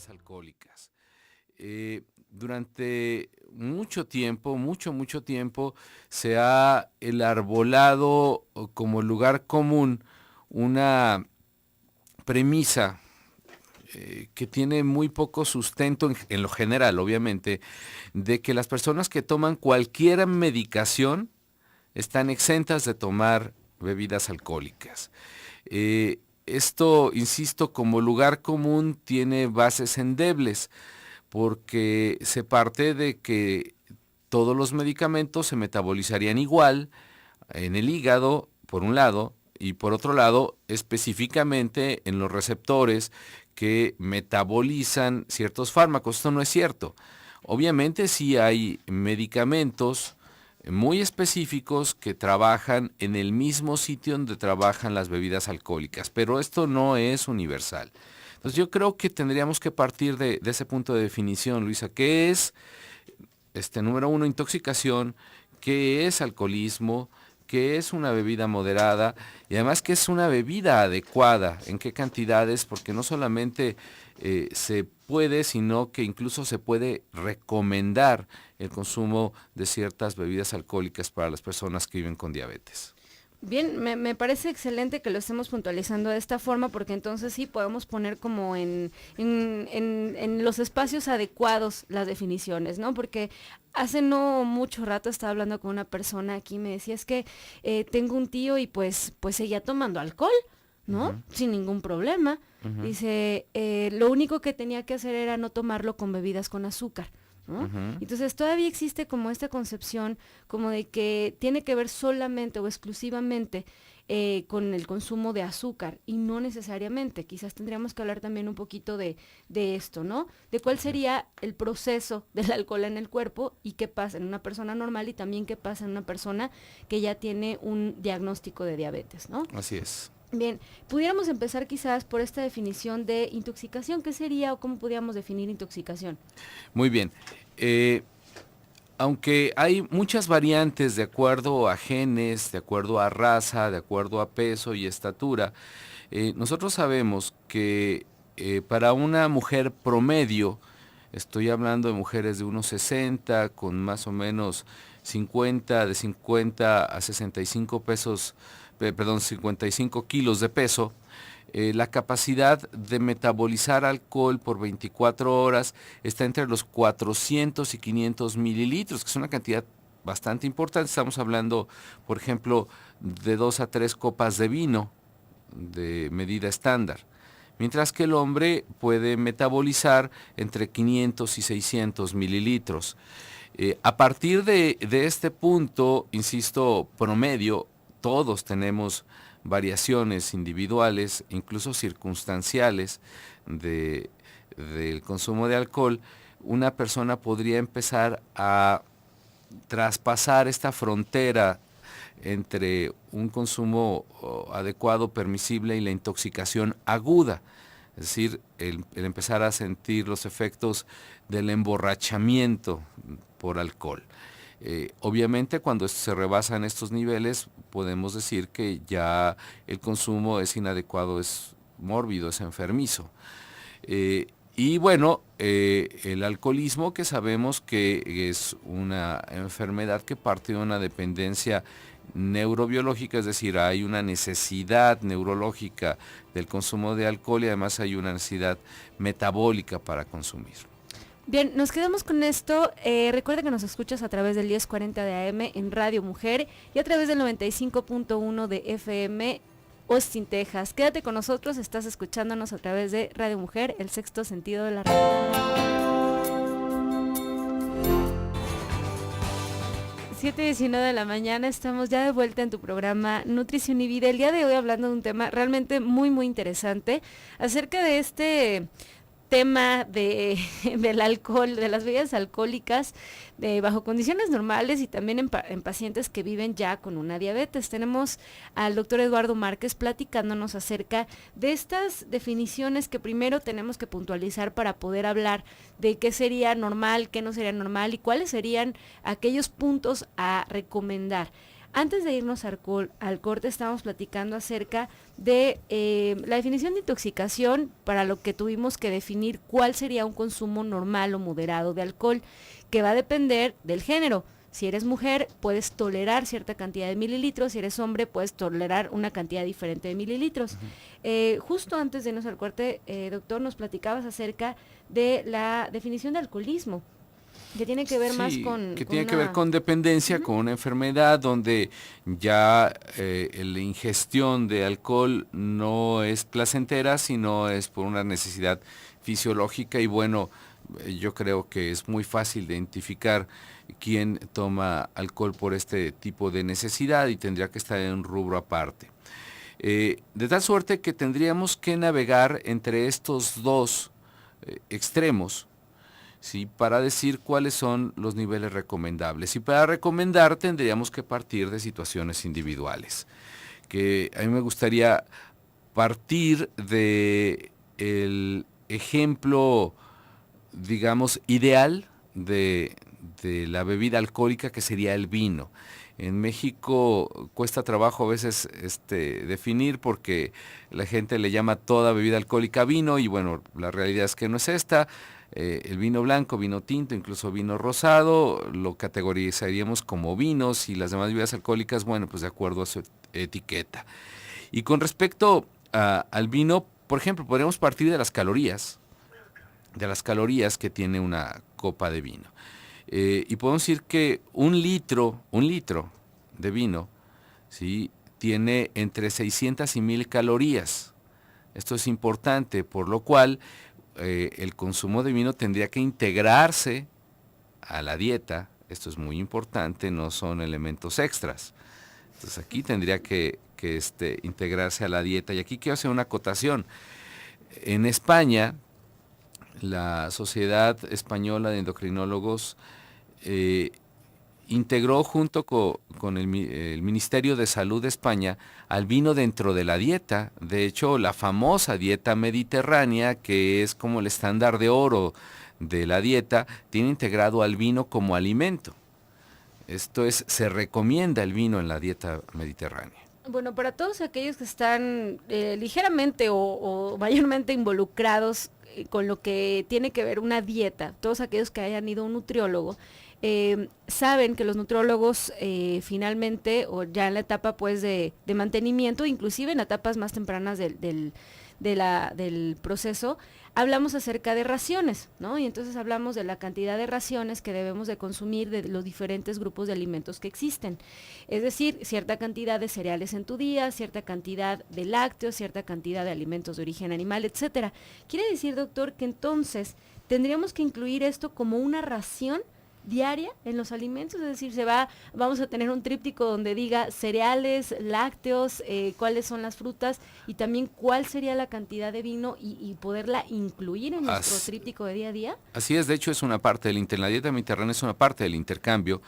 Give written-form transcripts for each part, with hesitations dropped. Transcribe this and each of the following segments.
bebidas alcohólicas. Durante mucho tiempo, mucho tiempo, se ha enarbolado como lugar común una premisa que tiene muy poco sustento en lo general, obviamente, de que las personas que toman cualquier medicación están exentas de tomar bebidas alcohólicas. Esto, insisto, como lugar común tiene bases endebles, porque se parte de que todos los medicamentos se metabolizarían igual en el hígado, por un lado, y por otro lado, específicamente en los receptores que metabolizan ciertos fármacos. Esto no es cierto. Obviamente sí hay medicamentos muy específicos que trabajan en el mismo sitio donde trabajan las bebidas alcohólicas, pero esto no es universal. Entonces yo creo que tendríamos que partir de ese punto de definición, Luisa. ¿Qué es, número uno, intoxicación? ¿Qué es alcoholismo? ¿Qué es una bebida moderada? Y además, ¿qué es una bebida adecuada? ¿En qué cantidades? Porque no solamente se puede, sino que incluso se puede recomendar el consumo de ciertas bebidas alcohólicas para las personas que viven con diabetes. Bien, me parece excelente que lo estemos puntualizando de esta forma porque entonces sí podemos poner como en los espacios adecuados las definiciones, ¿no? Porque hace no mucho rato estaba hablando con una persona aquí y me decía, es que tengo un tío y pues seguía tomando alcohol, ¿no? Ujú, Sin ningún problema. ujú, Dice, lo único que tenía que hacer era no tomarlo con bebidas con azúcar, ¿no? ujú. Entonces todavía existe como esta concepción como de que tiene que ver solamente o exclusivamente con el consumo de azúcar y no necesariamente. Quizás tendríamos que hablar también un poquito de esto, ¿no? De cuál Así es. sería el proceso del alcohol en el cuerpo y qué pasa en una persona normal y también qué pasa en una persona que ya tiene un diagnóstico de diabetes, ¿no? Así es. Bien, pudiéramos empezar quizás por esta definición de intoxicación. ¿Qué sería o cómo podríamos definir intoxicación? Muy bien. Eh, Aunque hay muchas variantes de acuerdo a genes, de acuerdo a raza, de acuerdo a peso y estatura, nosotros sabemos que para una mujer promedio, estoy hablando de mujeres de unos 60 con más o menos 50, de 50 a 65 pesos, perdón, 55 kilos de peso, la capacidad de metabolizar alcohol por 24 horas está entre los 400 y 500 mililitros, que es una cantidad bastante importante. Estamos hablando, por ejemplo, de 2 a 3 copas de vino de medida estándar. Mientras que el hombre puede metabolizar entre 500 y 600 mililitros. A partir de este punto, insisto, promedio, todos tenemos variaciones individuales, incluso circunstanciales, del consumo de alcohol. Una persona podría empezar a traspasar esta frontera entre un consumo adecuado, permisible y la intoxicación aguda. Es decir, el empezar a sentir los efectos del emborrachamiento por alcohol. Obviamente cuando se rebasan estos niveles podemos decir que ya el consumo es inadecuado, es mórbido, es enfermizo. Y bueno, el alcoholismo, que sabemos que es una enfermedad que parte de una dependencia neurobiológica, es decir, hay una necesidad neurológica del consumo de alcohol y además hay una necesidad metabólica para consumir. Bien, nos quedamos con esto. Recuerda que nos escuchas a través del 1040 de AM en Radio Mujer y a través del 95.1 de FM Austin, Texas. Quédate con nosotros, estás escuchándonos a través de Radio Mujer, el sexto sentido de la radio. 7:19 de la mañana, estamos ya de vuelta en tu programa Nutrición y Vida. El día de hoy hablando de un tema realmente muy interesante acerca de este tema del alcohol, de las bebidas alcohólicas, bajo condiciones normales y también en pacientes que viven ya con una diabetes. Tenemos al doctor Eduardo Márquez platicándonos acerca de estas definiciones que primero tenemos que puntualizar para poder hablar de qué sería normal, qué no sería normal y cuáles serían aquellos puntos a recomendar. Antes de irnos al corte, estábamos platicando acerca de la definición de intoxicación, para lo que tuvimos que definir cuál sería un consumo normal o moderado de alcohol, que va a depender del género. Si eres mujer, puedes tolerar cierta cantidad de mililitros. Si eres hombre, puedes tolerar una cantidad diferente de mililitros. Justo antes de irnos al corte, doctor, nos platicabas acerca de la definición de alcoholismo, que tiene que ver más con... que tiene que ver con dependencia, con una enfermedad donde ya la ingestión de alcohol no es placentera, sino es por una necesidad fisiológica. Y bueno, yo creo que es muy fácil de identificar quién toma alcohol por este tipo de necesidad y tendría que estar en un rubro aparte. De tal suerte que tendríamos que navegar entre estos dos extremos, ¿sí?, para decir cuáles son los niveles recomendables. Y para recomendar tendríamos que partir de situaciones individuales. Que a mí me gustaría partir de el ejemplo, digamos, ideal de la bebida alcohólica, que sería el vino. En México cuesta trabajo a veces definir, porque la gente le llama toda bebida alcohólica vino, y bueno, la realidad es que no es esta. El vino blanco, vino tinto, incluso vino rosado, lo categorizaríamos como vinos, y las demás bebidas alcohólicas, bueno, pues de acuerdo a su etiqueta. Y con respecto al vino, por ejemplo, podríamos partir de las calorías que tiene una copa de vino. Y podemos decir que un litro de vino, ¿sí?, tiene entre 600 y 1000 calorías. Esto es importante, por lo cual el consumo de vino tendría que integrarse a la dieta. Esto es muy importante, no son elementos extras. Entonces aquí tendría que integrarse a la dieta. Y aquí quiero hacer una acotación. En España, la Sociedad Española de Endocrinólogos integró junto con el Ministerio de Salud de España al vino dentro de la dieta. De hecho, la famosa dieta mediterránea, que es como el estándar de oro de la dieta, tiene integrado al vino como alimento. Esto es, se recomienda el vino en la dieta mediterránea. Bueno, para todos aquellos que están ligeramente o mayormente involucrados con lo que tiene que ver una dieta, todos aquellos que hayan ido a un nutriólogo, saben que los nutriólogos finalmente, o ya en la etapa pues de mantenimiento, inclusive en etapas más tempranas del proceso, hablamos acerca de raciones, ¿no? Y entonces hablamos de la cantidad de raciones que debemos de consumir de los diferentes grupos de alimentos que existen. Es decir, cierta cantidad de cereales en tu día, cierta cantidad de lácteos, cierta cantidad de alimentos de origen animal, etcétera. Quiere decir, doctor, que entonces tendríamos que incluir esto como una ración diaria en los alimentos, es decir, vamos a tener un tríptico donde diga cereales, lácteos, cuáles son las frutas, y también cuál sería la cantidad de vino, y poderla incluir en nuestro tríptico de día a día. Así es, de hecho es una parte la dieta mediterránea es una parte del intercambio.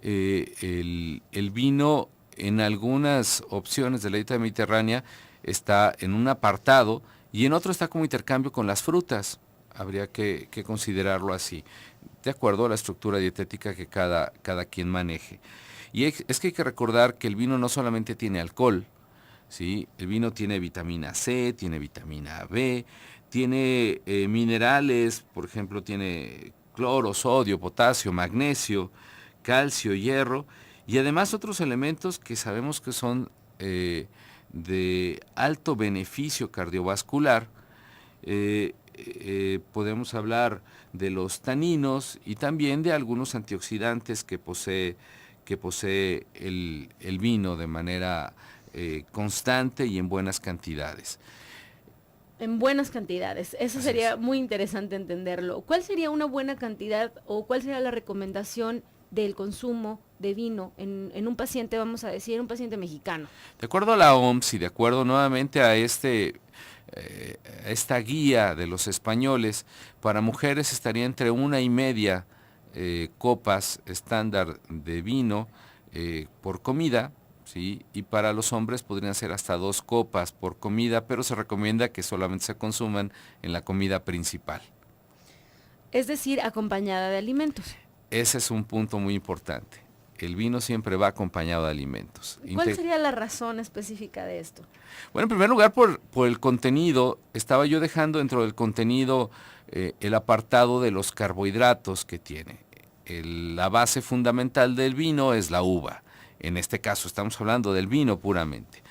El vino en algunas opciones de la dieta mediterránea está en un apartado, y en otro está como intercambio con las frutas. Habría que considerarlo así, de acuerdo a la estructura dietética que cada quien maneje. Y es que hay que recordar que el vino no solamente tiene alcohol, ¿sí? El vino tiene vitamina C, tiene vitamina B, tiene minerales, por ejemplo, tiene cloro, sodio, potasio, magnesio, calcio, hierro, y además otros elementos que sabemos que son de alto beneficio cardiovascular. Podemos hablar de los taninos y también de algunos antioxidantes que posee el vino de manera constante y en buenas cantidades. En buenas cantidades, eso sería muy interesante entenderlo. ¿Cuál sería una buena cantidad, o cuál sería la recomendación del consumo de vino en un paciente, vamos a decir, un paciente mexicano? De acuerdo a la OMS y de acuerdo nuevamente a esta guía de los españoles, para mujeres estaría entre 1,5 copas estándar de vino por comida, ¿sí? Y para los hombres podrían ser hasta 2 copas por comida, pero se recomienda que solamente se consuman en la comida principal. Es decir, acompañada de alimentos. Ese es un punto muy importante. el vino siempre va acompañado de alimentos. ¿Cuál sería la razón específica de esto? Bueno, en primer lugar, por el contenido. Estaba yo dejando dentro del contenido el apartado de los carbohidratos que tiene. La base fundamental del vino es la uva. En este caso estamos hablando del vino puramente.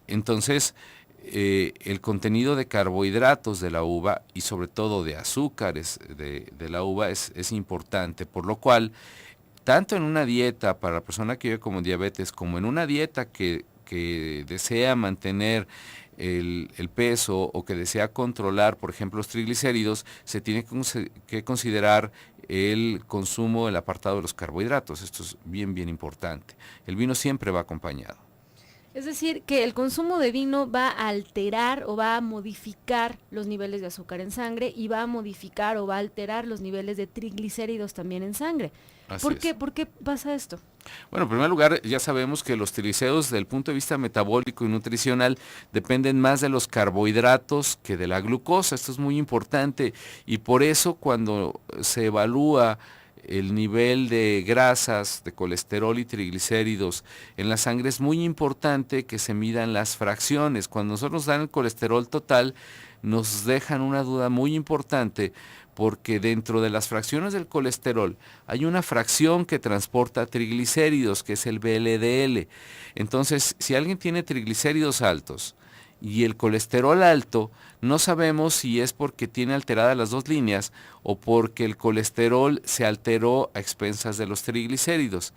Entonces, el contenido de carbohidratos de la uva y sobre todo de azúcares de la uva es importante, por lo cual, tanto en una dieta para la persona que vive con diabetes como en una dieta que desea mantener el peso o que desea controlar, por ejemplo, los triglicéridos, se tiene que considerar el consumo, el apartado de los carbohidratos. Esto es bien, bien importante. El vino siempre va acompañado. Es decir, que el consumo de vino va a alterar o va a modificar los niveles de azúcar en sangre y va a modificar o va a alterar los niveles de triglicéridos también en sangre. ¿Por qué? ¿Por qué pasa esto? Bueno, en primer lugar, ya sabemos que los triglicéridos, desde el punto de vista metabólico y nutricional, dependen más de los carbohidratos que de la glucosa. Esto es muy importante y por eso cuando se evalúa el nivel de grasas, de colesterol y triglicéridos en la sangre, es muy importante que se midan las fracciones. Cuando nosotros nos dan el colesterol total, nos dejan una duda muy importante, porque dentro de las fracciones del colesterol hay una fracción que transporta triglicéridos, que es el VLDL. Entonces, si alguien tiene triglicéridos altos y el colesterol alto, no sabemos si es porque tiene alteradas las dos líneas o porque el colesterol se alteró a expensas de los triglicéridos.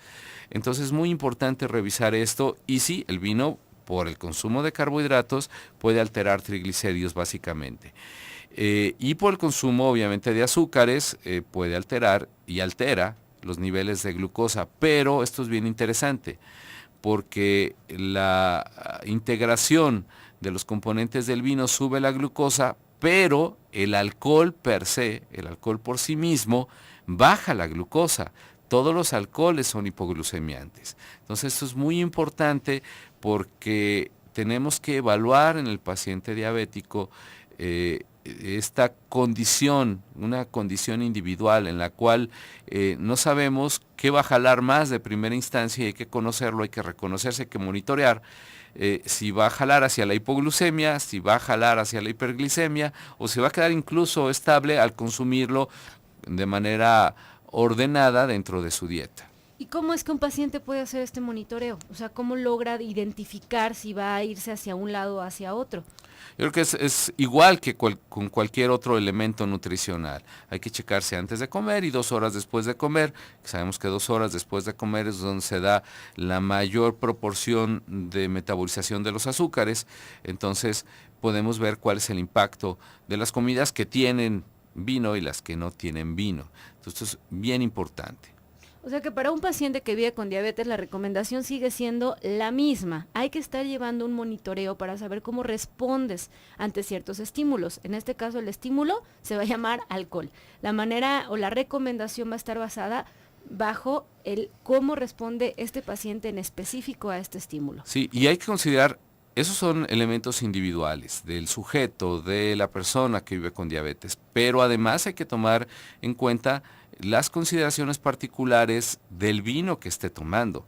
Entonces es muy importante revisar esto, y sí, el vino, por el consumo de carbohidratos, puede alterar triglicéridos básicamente. Y por el consumo obviamente de azúcares puede alterar y altera los niveles de glucosa, pero esto es bien interesante porque la integración de los componentes del vino sube la glucosa, pero el alcohol per se, el alcohol por sí mismo, baja la glucosa. Todos los alcoholes son hipoglucemiantes. Entonces esto es muy importante porque tenemos que evaluar en el paciente diabético esta condición, una condición individual en la cual no sabemos qué va a jalar más de primera instancia y hay que conocerlo, hay que reconocerse, hay que monitorear si va a jalar hacia la hipoglucemia, si va a jalar hacia la hiperglicemia o si va a quedar incluso estable al consumirlo de manera ordenada dentro de su dieta. ¿Y cómo es que un paciente puede hacer este monitoreo? O sea, ¿cómo logra identificar si va a irse hacia un lado o hacia otro? Yo creo que es igual que con cualquier otro elemento nutricional. Hay que checarse antes de comer y 2 horas después de comer. Sabemos que 2 horas después de comer es donde se da la mayor proporción de metabolización de los azúcares. Entonces podemos ver cuál es el impacto de las comidas que tienen vino y las que no tienen vino. Entonces esto es bien importante. O sea que para un paciente que vive con diabetes la recomendación sigue siendo la misma. Hay que estar llevando un monitoreo para saber cómo respondes ante ciertos estímulos. En este caso el estímulo se va a llamar alcohol. La manera o la recomendación va a estar basada bajo el cómo responde este paciente en específico a este estímulo. Sí, y hay que considerar, esos son elementos individuales del sujeto, de la persona que vive con diabetes, pero además hay que tomar en cuenta las consideraciones particulares del vino que esté tomando,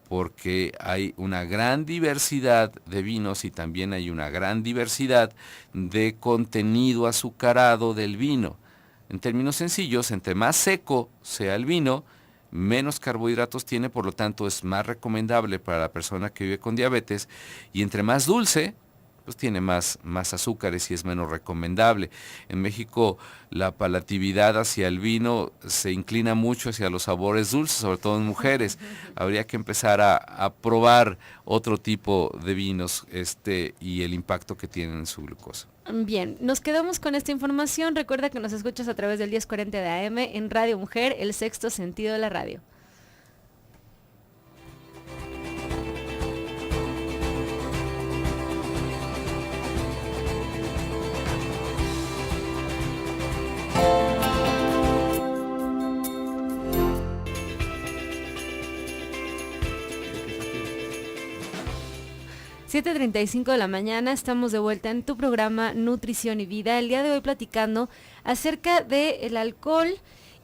porque hay una gran diversidad de vinos y también hay una gran diversidad de contenido azucarado del vino. En términos sencillos, entre más seco sea el vino, menos carbohidratos tiene, por lo tanto es más recomendable para la persona que vive con diabetes, y entre más dulce, pues tiene más azúcares y es menos recomendable. En México la palatividad hacia el vino se inclina mucho hacia los sabores dulces, sobre todo en mujeres. Habría que empezar a probar otro tipo de vinos y el impacto que tienen en su glucosa. Bien, nos quedamos con esta información. Recuerda que nos escuchas a través del 1040 de AM en Radio Mujer, el sexto sentido de la radio. (7:35 de la mañana), estamos de vuelta en tu programa Nutrición y Vida. El día de hoy platicando acerca del alcohol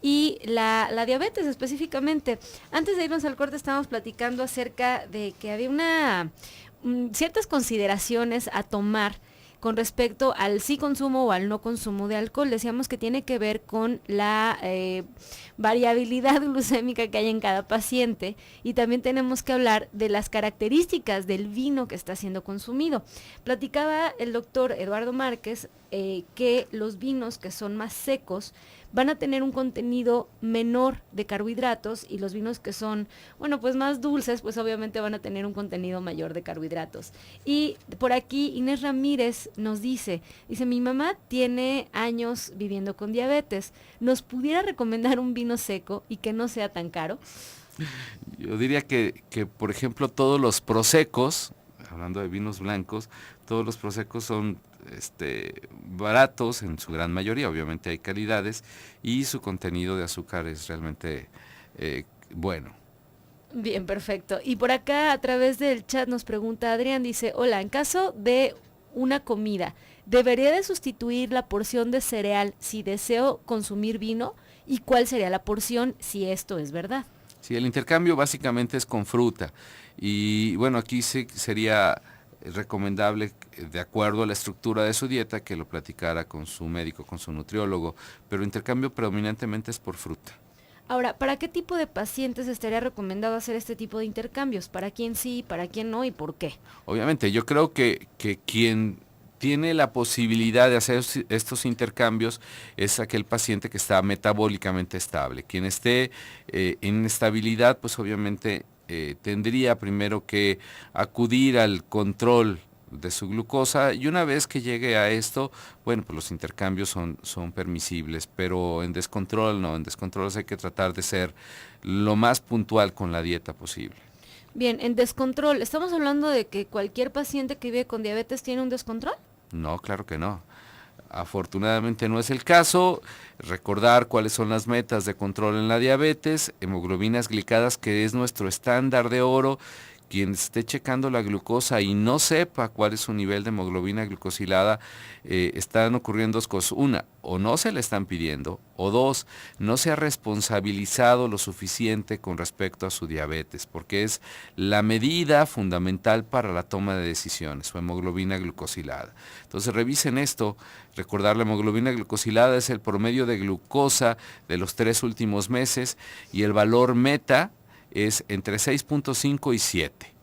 y la diabetes específicamente. Antes de irnos al corte estábamos platicando acerca de que había ciertas consideraciones a tomar con respecto al sí consumo o al no consumo de alcohol. Decíamos que tiene que ver con la variabilidad glucémica que hay en cada paciente, y también tenemos que hablar de las características del vino que está siendo consumido. Platicaba el doctor Eduardo Márquez que los vinos que son más secos van a tener un contenido menor de carbohidratos, y los vinos que son, bueno, pues más dulces, pues obviamente van a tener un contenido mayor de carbohidratos. Y por aquí Inés Ramírez nos dice, mi mamá tiene años viviendo con diabetes, ¿nos pudiera recomendar un vino seco y que no sea tan caro? Yo diría que por ejemplo, todos los prosecos, hablando de vinos blancos, todos los prosecos son baratos en su gran mayoría, obviamente hay calidades, y su contenido de azúcar es realmente bueno. Bien, perfecto. Y por acá a través del chat nos pregunta Adrián, dice, hola, en caso de una comida, ¿debería de sustituir la porción de cereal si deseo consumir vino? ¿Y cuál sería la porción si esto es verdad? Sí, el intercambio básicamente es con fruta, y bueno, aquí sí sería recomendable, de acuerdo a la estructura de su dieta, que lo platicara con su médico, con su nutriólogo, pero el intercambio predominantemente es por fruta. Ahora, ¿para qué tipo de pacientes estaría recomendado hacer este tipo de intercambios? ¿Para quién sí, para quién no y por qué? Obviamente, yo creo que quien tiene la posibilidad de hacer estos intercambios es aquel paciente que está metabólicamente estable. Quien esté en estabilidad, pues obviamente tendría primero que acudir al control de su glucosa, y una vez que llegue a esto, bueno, pues los intercambios son permisibles, pero en descontrol no, en descontrol hay que tratar de ser lo más puntual con la dieta posible. Bien, en descontrol, ¿estamos hablando de que cualquier paciente que vive con diabetes tiene un descontrol? No, claro que no. Afortunadamente no es el caso. Recordar cuáles son las metas de control en la diabetes, hemoglobinas glicadas, que es nuestro estándar de oro. Quien esté checando la glucosa y no sepa cuál es su nivel de hemoglobina glucosilada, están ocurriendo dos cosas. Una, o no se le están pidiendo, o dos, no se ha responsabilizado lo suficiente con respecto a su diabetes, porque es la medida fundamental para la toma de decisiones, su hemoglobina glucosilada. Entonces revisen esto. Recordar, la hemoglobina glucosilada es el promedio de glucosa de los 3 últimos meses, y el valor meta es entre 6.5 y 7.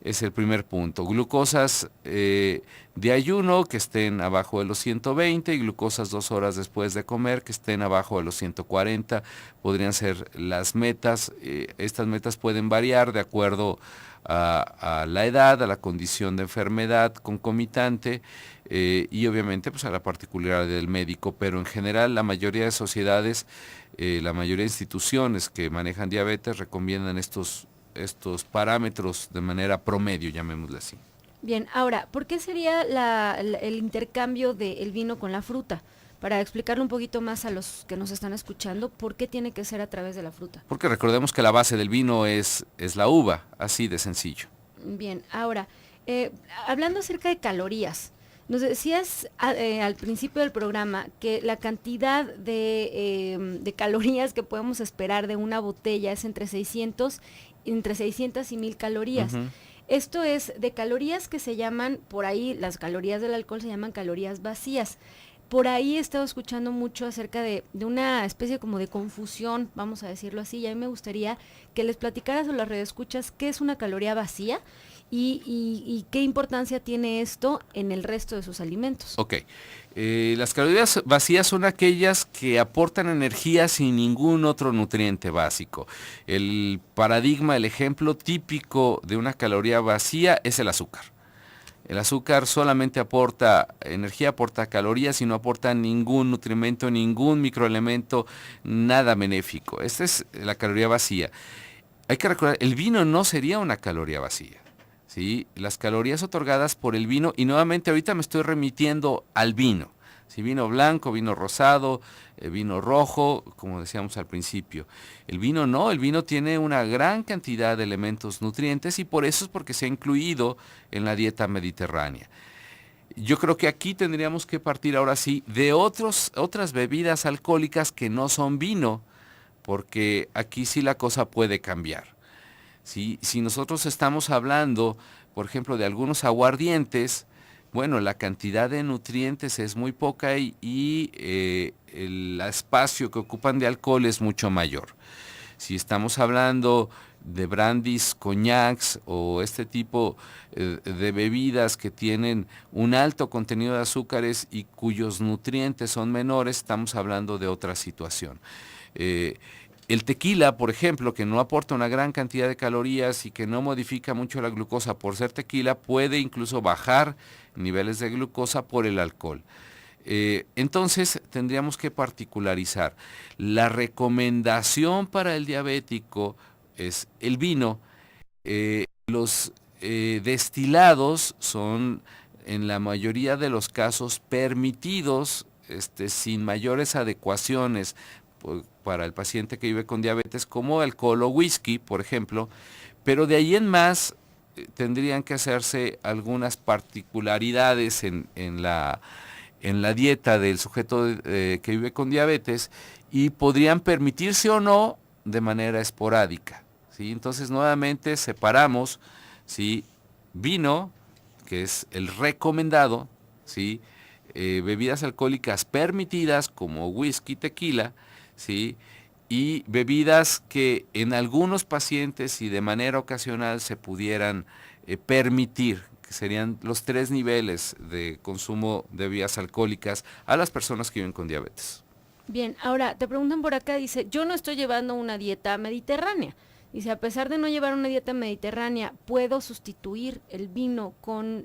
Es el primer punto. Glucosas de ayuno que estén abajo de los 120, y glucosas 2 horas después de comer que estén abajo de los 140 podrían ser las metas. Estas metas pueden variar de acuerdo a la edad, a la condición de enfermedad concomitante, y obviamente pues a la particularidad del médico, pero en general la mayoría de sociedades, la mayoría de instituciones que manejan diabetes recomiendan estos parámetros de manera promedio, llamémosle así. Bien, ahora, ¿por qué sería el intercambio del vino con la fruta? Para explicarle un poquito más a los que nos están escuchando, ¿por qué tiene que ser a través de la fruta? Porque recordemos que la base del vino es la uva, así de sencillo. Bien, ahora, hablando acerca de calorías, nos decías al principio del programa que la cantidad de calorías que podemos esperar de una botella es entre 600 y 1000 calorías. Uh-huh. Esto es de calorías que se llaman, por ahí las calorías del alcohol se llaman calorías vacías. Por ahí he estado escuchando mucho acerca de una especie como de confusión, vamos a decirlo así, y a mí me gustaría que les platicaras o las redescuchas qué es una caloría vacía y qué importancia tiene esto en el resto de sus alimentos. Ok, las calorías vacías son aquellas que aportan energía sin ningún otro nutriente básico. El paradigma, el ejemplo típico de una caloría vacía es el azúcar. El azúcar solamente aporta energía, aporta calorías, y no aporta ningún nutrimento, ningún microelemento, nada benéfico. Esta es la caloría vacía. Hay que recordar, el vino no sería una caloría vacía, ¿sí? Las calorías otorgadas por el vino, y nuevamente ahorita me estoy remitiendo al vino, ¿sí? Vino blanco, vino rosado, vino rojo, como decíamos al principio. El vino no, el vino tiene una gran cantidad de elementos nutrientes, y por eso es porque se ha incluido en la dieta mediterránea. yo creo que aquí tendríamos que partir ahora sí de otras bebidas alcohólicas que no son vino, porque aquí sí la cosa puede cambiar. Si nosotros estamos hablando, por ejemplo, de algunos aguardientes, bueno, la cantidad de nutrientes es muy poca y el espacio que ocupan de alcohol es mucho mayor. Si estamos hablando de brandis, coñacs o este tipo de bebidas que tienen un alto contenido de azúcares y cuyos nutrientes son menores, estamos hablando de otra situación. El tequila, por ejemplo, que no aporta una gran cantidad de calorías y que no modifica mucho la glucosa por ser tequila, puede incluso bajar niveles de glucosa por el alcohol. Entonces tendríamos que particularizar. La recomendación para el diabético es el vino. Los destilados son en la mayoría de los casos permitidos sin mayores adecuaciones para el paciente que vive con diabetes, como alcohol o whisky, por ejemplo, pero de ahí en más tendrían que hacerse algunas particularidades en la dieta del sujeto que vive con diabetes y podrían permitirse o no de manera esporádica, ¿sí? Entonces nuevamente separamos, ¿sí?, vino, que es el recomendado, ¿sí?, bebidas alcohólicas permitidas como whisky, tequila, ¿sí?, y bebidas que en algunos pacientes y de manera ocasional se pudieran permitir, que serían los 3 niveles de consumo de bebidas alcohólicas a las personas que viven con diabetes. Bien, ahora te preguntan por acá, dice, yo no estoy llevando una dieta mediterránea. Dice, a pesar de no llevar una dieta mediterránea, ¿puedo sustituir el vino con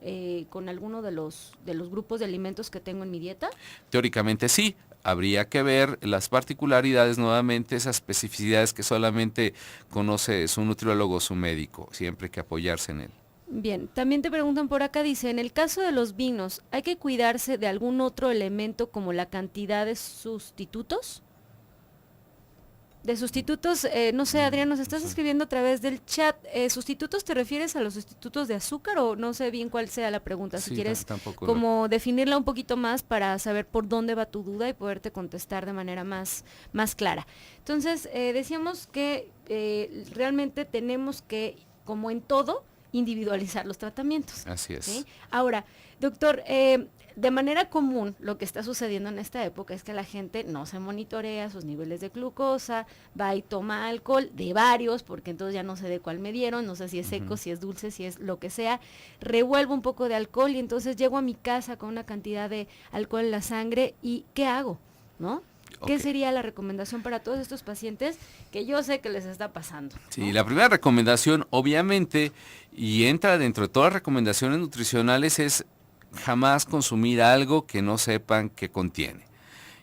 alguno de los grupos de alimentos que tengo en mi dieta? Teóricamente sí. Habría que ver las particularidades nuevamente, esas especificidades que solamente conoce su nutriólogo o su médico, siempre hay que apoyarse en él. Bien, también te preguntan por acá, dice, en el caso de los vinos, ¿hay que cuidarse de algún otro elemento como la cantidad de sustitutos? De sustitutos, no sé, Adrián, nos estás escribiendo a través del chat. ¿Sustitutos te refieres a los sustitutos de azúcar o no sé bien cuál sea la pregunta? Si quieres como definirla un poquito más para saber por dónde va tu duda y poderte contestar de manera más clara. Entonces, decíamos que realmente tenemos que, como en todo, individualizar los tratamientos. Así es. ¿Sí? Ahora, doctor, de manera común lo que está sucediendo en esta época es que la gente no se monitorea sus niveles de glucosa, va y toma alcohol de varios, porque entonces ya no sé de cuál me dieron, no sé si es seco, si es dulce, si es lo que sea, revuelvo un poco de alcohol y entonces llego a mi casa con una cantidad de alcohol en la sangre y ¿qué hago? ¿No? ¿Qué sería la recomendación para todos estos pacientes que yo sé que les está pasando? ¿No? Sí, la primera recomendación, obviamente, y entra dentro de todas las recomendaciones nutricionales, es jamás consumir algo que no sepan qué contiene.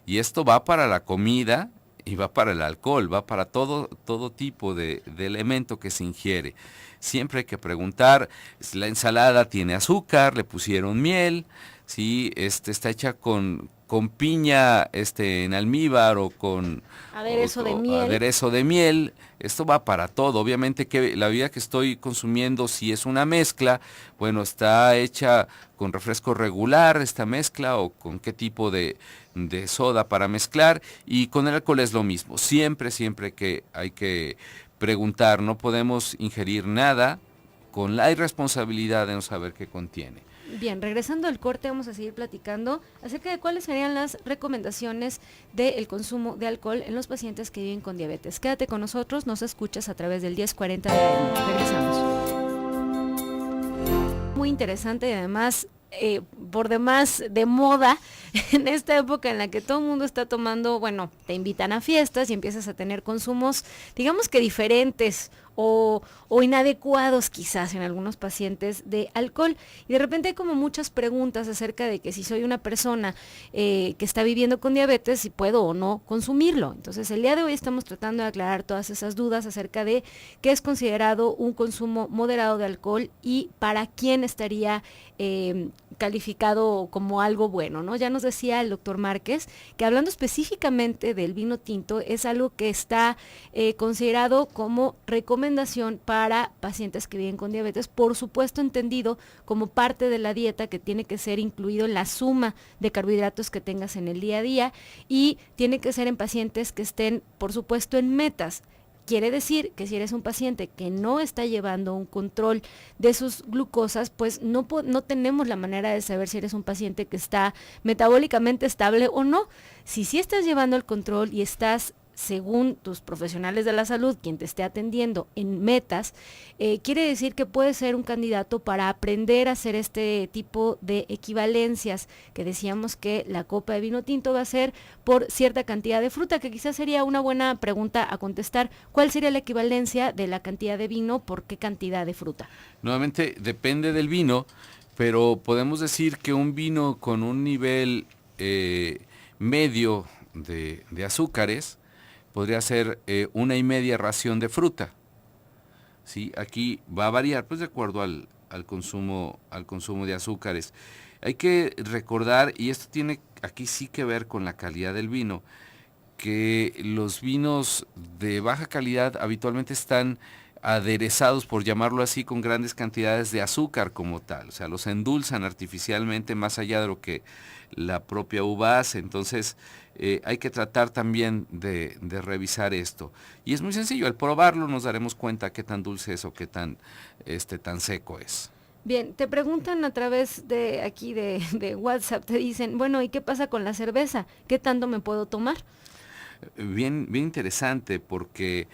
Y esto va para la comida y va para el alcohol, va para todo tipo de elemento que se ingiere. Siempre hay que preguntar, la ensalada tiene azúcar, le pusieron miel, ¿sí? Está hecha con piña en almíbar o con aderezo de miel. Esto va para todo. Obviamente que la bebida que estoy consumiendo, si es una mezcla, bueno, está hecha con refresco regular esta mezcla o con qué tipo de soda para mezclar, y con el alcohol es lo mismo. Siempre que hay que preguntar, no podemos ingerir nada con la irresponsabilidad de no saber qué contiene. Bien, regresando al corte vamos a seguir platicando acerca de cuáles serían las recomendaciones del consumo de alcohol en los pacientes que viven con diabetes. Quédate con nosotros, nos escuchas a través del 1040 de AM. Regresamos. Muy interesante y además por demás de moda en esta época en la que todo el mundo está tomando, bueno, te invitan a fiestas y empiezas a tener consumos, digamos que diferentes o inadecuados quizás en algunos pacientes de alcohol. Y de repente hay como muchas preguntas acerca de que si soy una persona que está viviendo con diabetes, si puedo o no consumirlo. Entonces el día de hoy estamos tratando de aclarar todas esas dudas acerca de qué es considerado un consumo moderado de alcohol y para quién estaría calificado como algo bueno, ¿no? Ya nos decía el doctor Márquez que hablando específicamente del vino tinto es algo que está considerado como recomendado recomendación para pacientes que viven con diabetes, por supuesto entendido como parte de la dieta que tiene que ser incluido en la suma de carbohidratos que tengas en el día a día, y tiene que ser en pacientes que estén, por supuesto, en metas. Quiere decir que si eres un paciente que no está llevando un control de sus glucosas, pues no tenemos la manera de saber si eres un paciente que está metabólicamente estable o no. Si sí estás llevando el control y estás, según tus profesionales de la salud, quien te esté atendiendo, en metas, quiere decir que puede ser un candidato para aprender a hacer este tipo de equivalencias, que decíamos que la copa de vino tinto va a ser por cierta cantidad de fruta, que quizás sería una buena pregunta a contestar. ¿Cuál sería la equivalencia de la cantidad de vino por qué cantidad de fruta? Nuevamente, depende del vino, pero podemos decir que un vino con un nivel medio de azúcares podría ser 1,5 ración de fruta. ¿Sí? Aquí va a variar pues de acuerdo al consumo de azúcares. Hay que recordar, y esto tiene aquí sí que ver con la calidad del vino, que los vinos de baja calidad habitualmente están aderezados, por llamarlo así, con grandes cantidades de azúcar como tal. O sea, los endulzan artificialmente más allá de lo que la propia uva hace. Entonces, hay que tratar también de revisar esto. Y es muy sencillo, al probarlo nos daremos cuenta qué tan dulce es o qué tan seco es. Bien, te preguntan a través de aquí de WhatsApp, te dicen, bueno, ¿y qué pasa con la cerveza? ¿Qué tanto me puedo tomar? Bien interesante, porque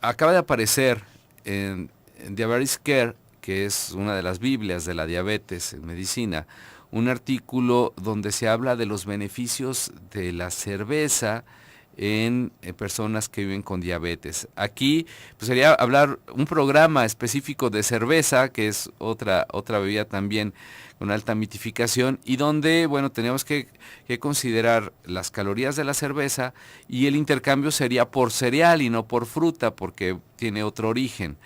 acaba de aparecer en Diabetes Care, que es una de las Biblias de la diabetes en medicina, un artículo donde se habla de los beneficios de la cerveza en personas que viven con diabetes. Aquí pues, sería hablar un programa específico de cerveza, que es otra bebida también con alta mitificación, y donde, bueno, tenemos que considerar las calorías de la cerveza, y el intercambio sería por cereal y no por fruta, porque tiene otro origen.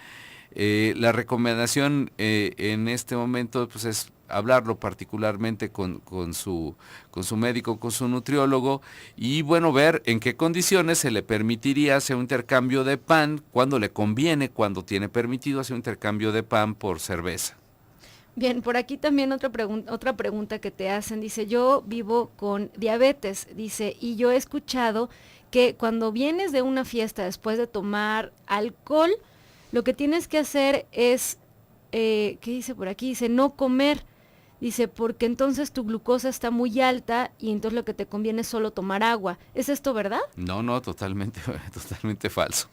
La recomendación en este momento pues, es hablarlo particularmente con su médico, con su nutriólogo, y bueno, ver en qué condiciones se le permitiría hacer un intercambio de pan, cuando le conviene, cuando tiene permitido hacer un intercambio de pan por cerveza. Bien, por aquí también otra pregunta que te hacen, dice, yo vivo con diabetes, dice, y yo he escuchado que cuando vienes de una fiesta después de tomar alcohol, lo que tienes que hacer es, ¿qué dice por aquí? Dice, no comer. Dice, porque entonces tu glucosa está muy alta y entonces lo que te conviene es solo tomar agua. ¿Es esto verdad? No, totalmente, totalmente falso.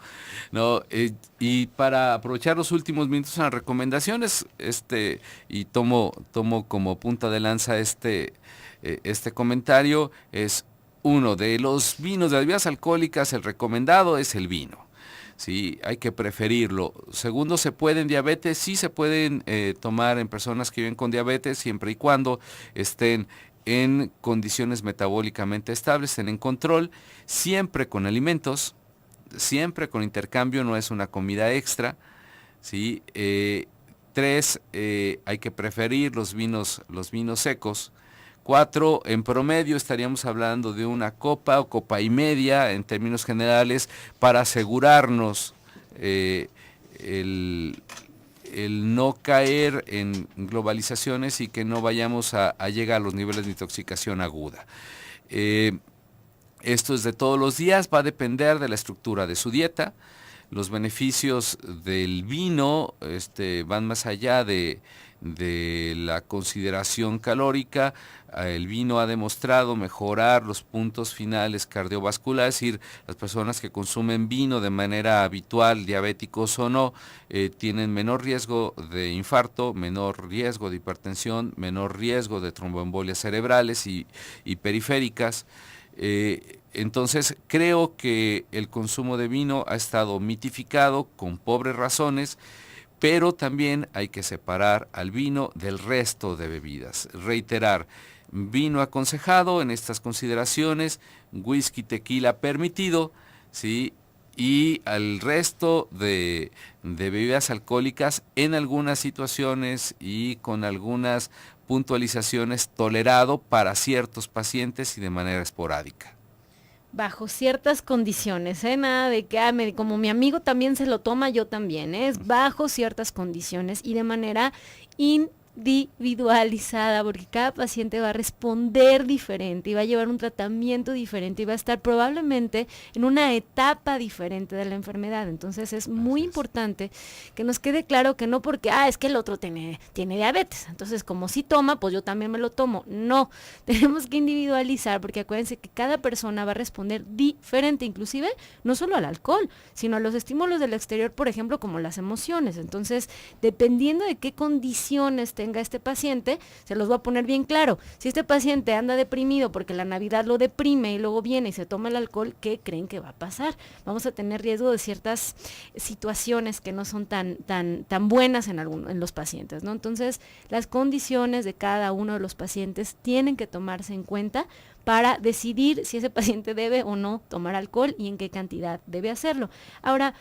No, y para aprovechar los últimos minutos en las recomendaciones, y tomo como punta de lanza este comentario, es uno de los vinos, de las bebidas alcohólicas, el recomendado es el vino. Sí, hay que preferirlo. Segundo, ¿se puede en diabetes? Sí, se pueden tomar en personas que viven con diabetes, siempre y cuando estén en condiciones metabólicamente estables, estén en control, siempre con alimentos, siempre con intercambio, no es una comida extra. ¿Sí? Tres, hay que preferir los vinos secos. 4, en promedio estaríamos hablando de una copa o copa y media en términos generales, para asegurarnos el no caer en globalizaciones y que no vayamos a llegar a los niveles de intoxicación aguda. Esto es de todos los días, va a depender de la estructura de su dieta. Los beneficios del vino van más allá de la consideración calórica. El vino ha demostrado mejorar los puntos finales cardiovasculares, es decir, las personas que consumen vino de manera habitual, diabéticos o no, tienen menor riesgo de infarto, menor riesgo de hipertensión, menor riesgo de tromboembolias cerebrales y periféricas. Entonces creo que el consumo de vino ha estado mitificado con pobres razones, pero también hay que separar al vino del resto de bebidas. Reiterar, vino aconsejado en estas consideraciones, whisky, tequila permitido, ¿sí? Y al resto de bebidas alcohólicas en algunas situaciones y con algunas puntualizaciones tolerado para ciertos pacientes y de manera esporádica. bajo ciertas condiciones, nada de que como mi amigo también se lo toma, yo también, es bajo ciertas condiciones y de manera individualizada, porque cada paciente va a responder diferente y va a llevar un tratamiento diferente y va a estar probablemente en una etapa diferente de la enfermedad. Entonces es muy importante que nos quede claro que no porque, es que el otro tiene diabetes, entonces como si toma, pues yo también me lo tomo. No, tenemos que individualizar, porque acuérdense que cada persona va a responder diferente, inclusive no solo al alcohol, sino a los estímulos del exterior, por ejemplo, como las emociones. Entonces, dependiendo de qué condiciones tenga este paciente, se los voy a poner bien claro. Si este paciente anda deprimido porque la Navidad lo deprime y luego viene y se toma el alcohol, ¿qué creen que va a pasar? Vamos a tener riesgo de ciertas situaciones que no son tan buenas en los pacientes, ¿no? Entonces, las condiciones de cada uno de los pacientes tienen que tomarse en cuenta para decidir si ese paciente debe o no tomar alcohol y en qué cantidad debe hacerlo. Ahora,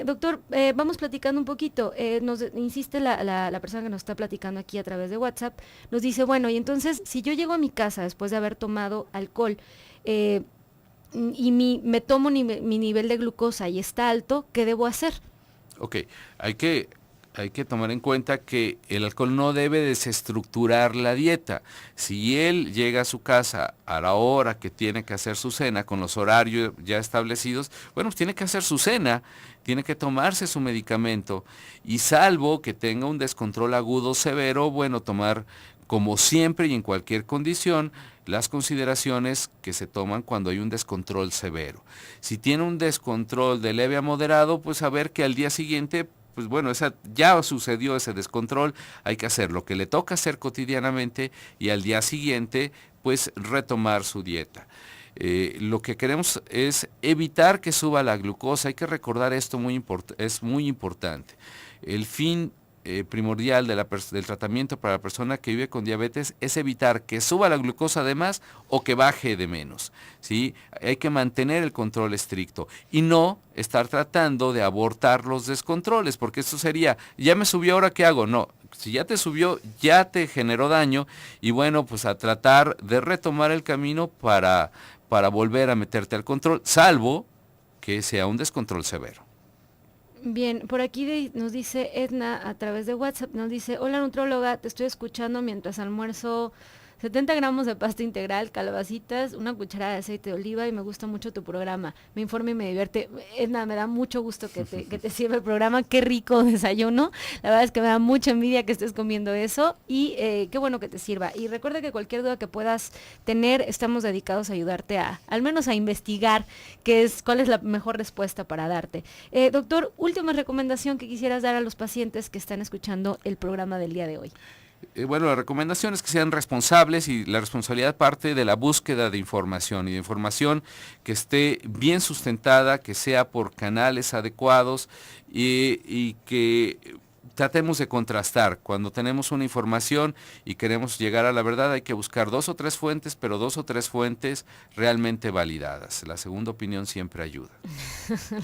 doctor, vamos platicando un poquito. Nos insiste la persona que nos está platicando aquí a través de WhatsApp, nos dice, bueno, y entonces, si yo llego a mi casa después de haber tomado alcohol y me tomo mi nivel de glucosa y está alto, ¿qué debo hacer? Ok, hay que tomar en cuenta que el alcohol no debe desestructurar la dieta. Si él llega a su casa a la hora que tiene que hacer su cena, con los horarios ya establecidos, bueno, pues tiene que hacer su cena, tiene que tomarse su medicamento, y salvo que tenga un descontrol agudo severo, bueno, tomar como siempre y en cualquier condición las consideraciones que se toman cuando hay un descontrol severo. Si tiene un descontrol de leve a moderado, pues saber que al día siguiente, pues bueno, ya sucedió ese descontrol, hay que hacer lo que le toca hacer cotidianamente y al día siguiente, pues retomar su dieta. Lo que queremos es evitar que suba la glucosa. Hay que recordar esto, es muy importante. El fin primordial del tratamiento para la persona que vive con diabetes es evitar que suba la glucosa de más o que baje de menos, ¿sí? Hay que mantener el control estricto y no estar tratando de abortar los descontroles, porque esto sería, ya me subió, ¿ahora qué hago? No, si ya te subió, ya te generó daño, y bueno, pues a tratar de retomar el camino para volver a meterte al control, salvo que sea un descontrol severo. Bien, por aquí nos dice Edna a través de WhatsApp, nos dice, hola nutróloga, te estoy escuchando mientras almuerzo 70 gramos de pasta integral, calabacitas, una cucharada de aceite de oliva y me gusta mucho tu programa. Me informa y me divierte. Edna, me da mucho gusto que te sirva el programa. Qué rico desayuno. La verdad es que me da mucha envidia que estés comiendo eso y qué bueno que te sirva. Y recuerda que cualquier duda que puedas tener, estamos dedicados a ayudarte al menos a investigar cuál es la mejor respuesta para darte. Doctor, última recomendación que quisieras dar a los pacientes que están escuchando el programa del día de hoy. Bueno, la recomendación es que sean responsables, y la responsabilidad parte de la búsqueda de información, y de información que esté bien sustentada, que sea por canales adecuados y que tratemos de contrastar. Cuando tenemos una información y queremos llegar a la verdad, hay que buscar 2 o 3 fuentes, pero 2 o 3 fuentes realmente validadas. La segunda opinión siempre ayuda.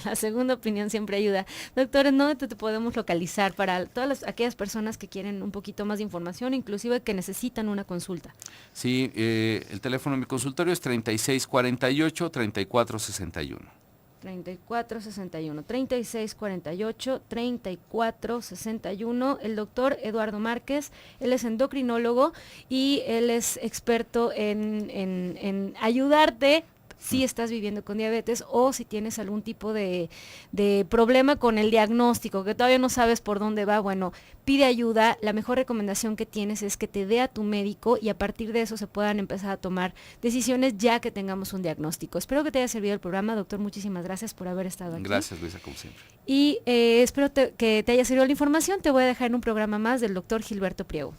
La segunda opinión siempre ayuda. Doctor, ¿en dónde te podemos localizar para todas aquellas personas que quieren un poquito más de información, inclusive que necesitan una consulta? Sí, el teléfono de mi consultorio es 3648-3461. 3461, 3648, 3461. El doctor Eduardo Márquez, él es endocrinólogo y él es experto en ayudarte si estás viviendo con diabetes o si tienes algún tipo de problema con el diagnóstico, que todavía no sabes por dónde va. Bueno, pide ayuda. La mejor recomendación que tienes es que te dé a tu médico y a partir de eso se puedan empezar a tomar decisiones ya que tengamos un diagnóstico. Espero que te haya servido el programa, doctor. Muchísimas gracias por haber estado aquí. Gracias, Luisa, como siempre. Y espero que te haya servido la información. Te voy a dejar en un programa más del doctor Gilberto Priego.